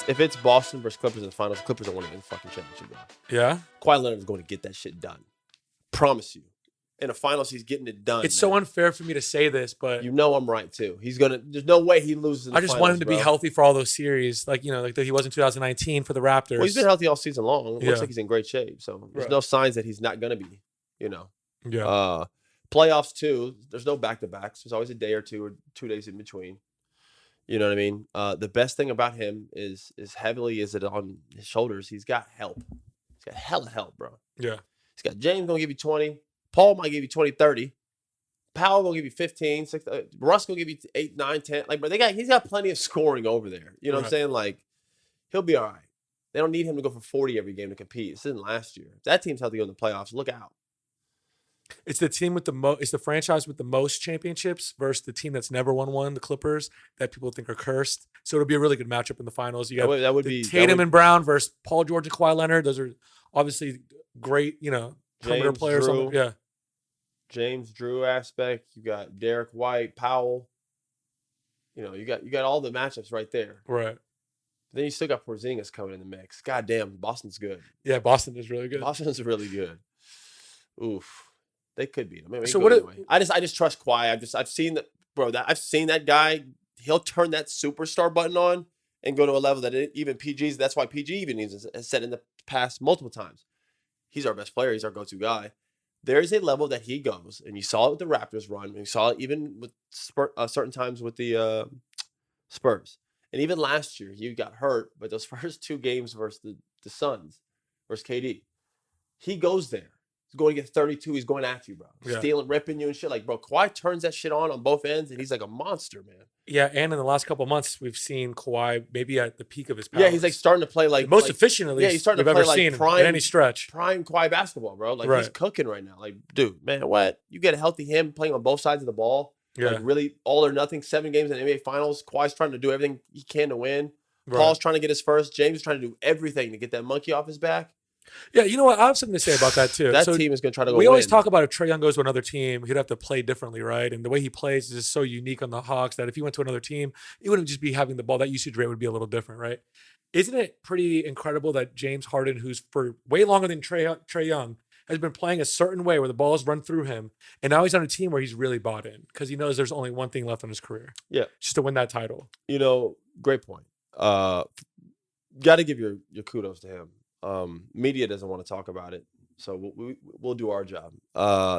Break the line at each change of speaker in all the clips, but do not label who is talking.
it's Boston versus Clippers in the finals, Clippers are winning the fucking championship. Bro.
Yeah.
Kawhi Leonard is going to get that shit done. Promise you. In the finals, he's getting it done.
It's so unfair for me to say this, but
you know I'm right too. He's gonna. There's no way he loses. In the
I just
finals,
want him to
bro.
be healthy for all those series, like that he was in 2019 for the Raptors.
Well, he's been healthy all season long. It
Yeah.
looks like he's in great shape. So there's no signs that he's not gonna be.
Yeah.
Playoffs too. There's no back-to-backs. There's always a day or 2 days in between. You know what I mean? The best thing about him is heavily is it on his shoulders. He's got help. He's got hella help, bro.
Yeah.
He's got James gonna give you 20. Paul might give you 20, 30. Powell gonna give you 15. Russ gonna give you 8, 9, 10. Like, bro, he's got plenty of scoring over there. You know what I'm saying? Like, he'll be all right. They don't need him to go for 40 every game to compete. This isn't last year. If that team's healthy in the playoffs, look out.
It's the team with the most. It's the franchise with the most championships versus the team that's never won one, the Clippers, that people think are cursed. So it'll be a really good matchup in the finals. You got
that would be
Tatum and Brown versus Paul George and Kawhi Leonard. Those are obviously great, perimeter players.
Drew, James Drew aspect. You got Derek White, Powell. You got all the matchups right there.
Right.
Then you still got Porzingis coming in the mix. God damn, Boston's good.
Yeah, Boston is really good.
Boston's really good. Oof. They could beat him. I mean,
so
anyway. I just trust Kawhi. I've seen that, bro. I've seen that guy. He'll turn that superstar button on and go to a level that even PG's. That's why PG even has said in the past multiple times. He's our best player. He's our go-to guy. There is a level that he goes, and you saw it with the Raptors run. And you saw it even with certain times with the Spurs. And even last year, he got hurt. But those first 2 games versus the Suns, versus KD, he goes there. He's going to get 32. He's going at you, bro.
Yeah.
Stealing, ripping you and shit. Like, bro, Kawhi turns that shit on both ends, and he's like a monster, man.
Yeah, and in the last couple of months, we've seen Kawhi maybe at the peak of his powers.
Yeah, he's like starting to play like
the most efficient, at least.
Yeah, he's starting
we've
to play
ever
like
seen
prime,
in any stretch.
Prime Kawhi basketball, bro. Like
Right.
He's cooking right now. Like, dude, man, what? You get a healthy him playing on both sides of the ball.
Yeah.
Like really all or nothing. 7 games in the NBA Finals. Kawhi's trying to do everything he can to win.
Right.
Paul's trying to get his first. James is trying to do everything to get that monkey off his back.
Yeah, you know what? I have something to say about that too.
That team is going to try to go
We
win.
always talk about if Trae Young goes to another team, he'd have to play differently, right? And the way he plays is just so unique on the Hawks that if he went to another team, he wouldn't just be having the ball. That usage rate would be a little different, right? Isn't it pretty incredible that James Harden, who's for way longer than Trae Young, has been playing a certain way where the balls run through him, and now he's on a team where he's really bought in because he knows there's only one thing left in his career.
Yeah.
Just to win that title.
Great point. Got to give your kudos to him. Media doesn't want to talk about it, so we'll do our job.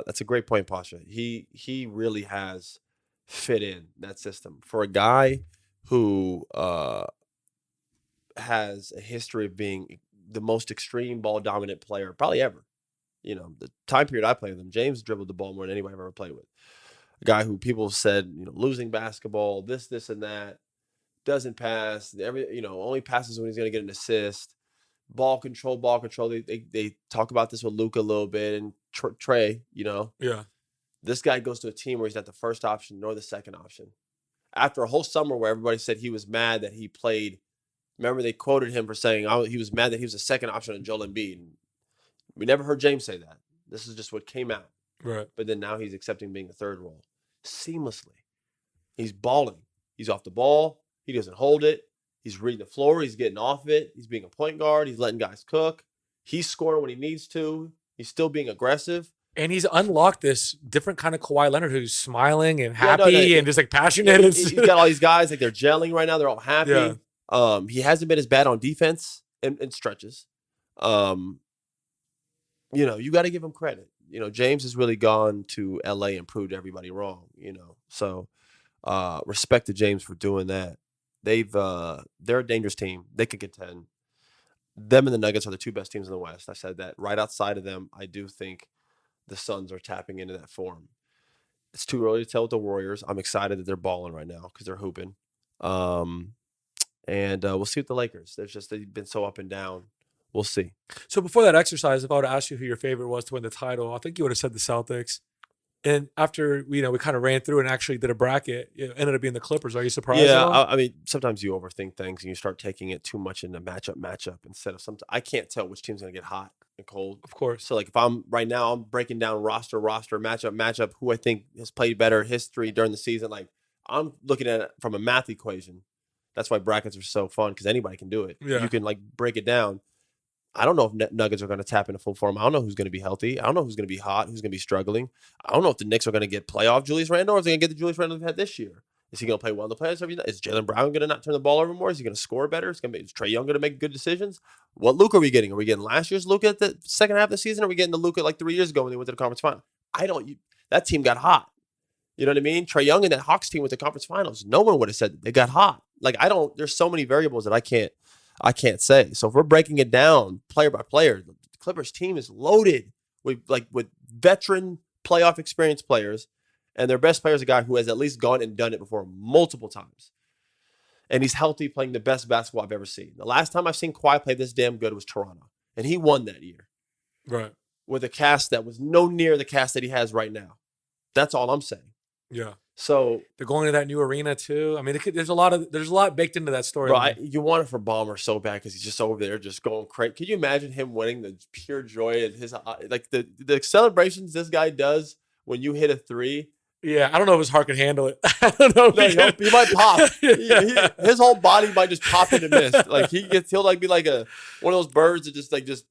That's a great point, Pausha. He really has fit in that system for a guy who has a history of being the most extreme ball dominant player probably ever. The time period I played with him, James dribbled the ball more than anybody I've ever played with. A guy who people said, losing basketball, this and that, doesn't pass, only passes when he's going to get an assist. Ball control. They talk about this with Luka a little bit and Trey,
Yeah.
This guy goes to a team where he's not the first option nor the second option. After a whole summer where everybody said he was mad that he played, remember they quoted him for saying he was mad that he was the second option on Joel Embiid. We never heard James say that. This is just what came out.
Right.
But then now he's accepting being the third role seamlessly. He's balling. He's off the ball. He doesn't hold it. He's reading the floor. He's getting off it. He's being a point guard. He's letting guys cook. He's scoring when he needs to. He's still being aggressive.
And he's unlocked this different kind of Kawhi Leonard who's smiling and happy and just like passionate.
He's got all these guys like they're gelling right now. They're all happy.
Yeah.
He hasn't been as bad on defense in stretches. You got to give him credit. James has really gone to LA and proved everybody wrong. So respect to James for doing that. They're a dangerous team. They can contend. Them and the Nuggets are the 2 best teams in the West. I said that. Right outside of them, I do think the Suns are tapping into that form. It's too early to tell with the Warriors. I'm excited that they're balling right now because they're hooping. And we'll see with the Lakers. They've been so up and down. We'll see.
So before that exercise, if I would ask you who your favorite was to win the title, I think you would have said the Celtics. And after we kind of ran through and actually did a bracket, it ended up being the Clippers. Are you surprised?
Yeah, I mean, sometimes you overthink things and you start taking it too much into matchup instead of something. I can't tell which team's gonna get hot and cold.
Of course.
So like if I'm breaking down roster, matchup, who I think has played better history during the season. Like I'm looking at it from a math equation. That's why brackets are so fun because anybody can do it.
Yeah.
You can like break it down. I don't know if Nuggets are going to tap into full form. I don't know who's going to be healthy. I don't know who's going to be hot, who's going to be struggling. I don't know if the Knicks are going to get playoff Julius Randle or if they're going to get the Julius Randle they've had this year. Is he going to play well in the playoffs? Is Jaylen Brown going to not turn the ball over more? Is he going to score better? Is Trae Young going to make good decisions? What Luka are we getting? Are we getting last year's Luka at the second half of the season? Or are we getting the Luka like 3 years ago when they went to the conference final? That team got hot. You know what I mean? Trae Young and that Hawks team with the conference finals. No one would have said that they got hot. There's so many variables that I can't say. So if we're breaking it down player by player, the Clippers team is loaded with veteran playoff experience players, and their best player is a guy who has at least gone and done it before multiple times. And he's healthy, playing the best basketball I've ever seen. The last time I've seen Kawhi play this damn good was Toronto, and he won that year.
Right.
With a cast that was no near the cast that he has right now. That's all I'm saying.
Yeah.
So
they're going to that new arena too. I mean, there's a lot baked into that story.
Bro, you want it for Ballmer so bad because he's just over there just going crazy. Can you imagine him winning? The pure joy in his the celebrations this guy does when you hit a three.
Yeah, I don't know if his heart can handle it. I don't know.
He might pop. His whole body might just pop into mist. Like he'll be like one of those birds that just.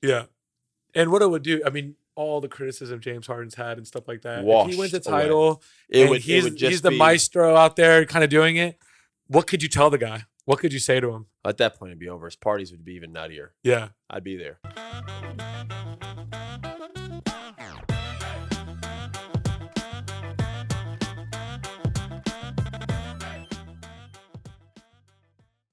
Yeah, and what it would do, I mean, all the criticism James Harden's had and stuff like that. If he wins a title, he's the maestro out there kind of doing it. What could you tell the guy? What could you say to him?
At that point, it'd be over. His parties would be even nuttier.
Yeah.
I'd be there.